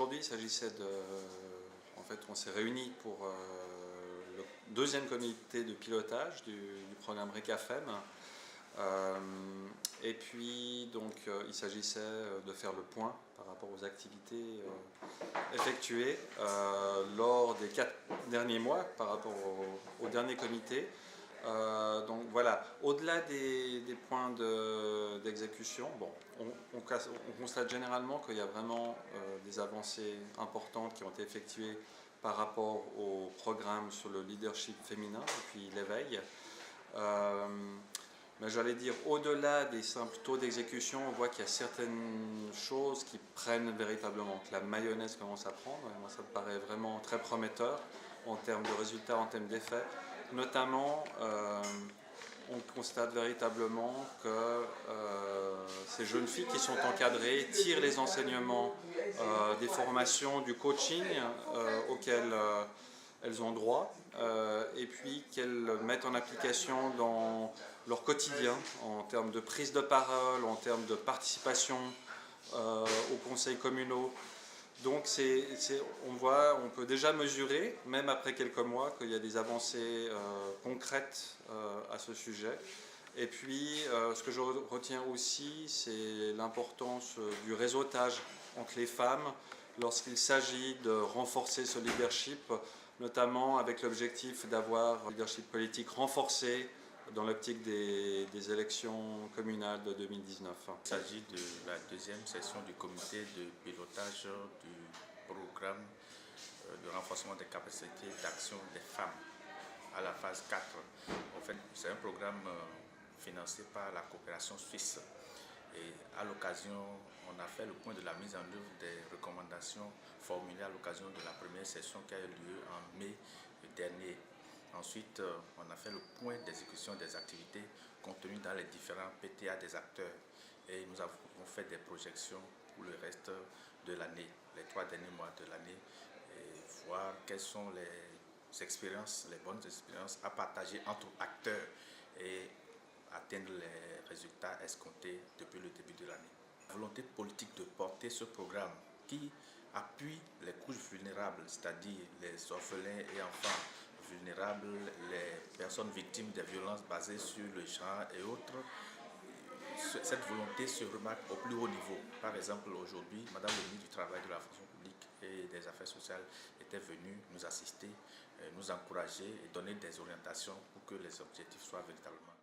aujourd'hui, il s'agissait de... En fait, on s'est réunis pour le deuxième comité de pilotage du programme RECAFEM. Et puis, donc, il s'agissait de faire le point par rapport aux activités effectuées lors des 4 derniers mois par rapport au dernier comité. Donc voilà, au-delà des points d'exécution, bon, on constate généralement qu'il y a vraiment des avancées importantes qui ont été effectuées par rapport au programme sur le leadership féminin et puis l'éveil. Mais j'allais dire, au-delà des simples taux d'exécution, on voit qu'il y a certaines choses qui prennent véritablement, que la mayonnaise commence à prendre. Et moi, ça me paraît vraiment très prometteur en termes de résultats, en termes d'effets. Notamment, on constate véritablement que ces jeunes filles qui sont encadrées tirent les enseignements des formations, du coaching auxquels elles ont droit, et puis qu'elles mettent en application dans leur quotidien, en termes de prise de parole, en termes de participation aux conseils communaux. Donc on peut déjà mesurer, même après quelques mois, qu'il y a des avancées concrètes à ce sujet. Et puis, ce que je retiens aussi, c'est l'importance du réseautage entre les femmes lorsqu'il s'agit de renforcer ce leadership, notamment avec l'objectif d'avoir un leadership politique renforcé dans l'optique des élections communales de 2019. Il s'agit de la deuxième session du comité de pilotage du programme de renforcement des capacités d'action des femmes à la phase 4. En fait, c'est un programme financé par la coopération suisse. Et à l'occasion, on a fait le point de la mise en œuvre des recommandations formulées à l'occasion de la première session qui a eu lieu en mai dernier. Ensuite, on a fait le point d'exécution des activités contenues dans les différents PTA des acteurs. Et nous avons fait des projections pour le reste de l'année, les 3 derniers mois de l'année, et voir quelles sont les expériences, les bonnes expériences à partager entre acteurs et atteindre les résultats escomptés depuis le début de l'année. La volonté politique de porter ce programme qui appuie les couches vulnérables, c'est-à-dire les orphelins et enfants vulnérables, les personnes victimes des violences basées sur le genre et autres. Cette volonté se remarque au plus haut niveau. Par exemple, aujourd'hui, Madame le ministre du Travail, de la fonction publique et des Affaires sociales était venue nous assister, nous encourager et donner des orientations pour que les objectifs soient véritablement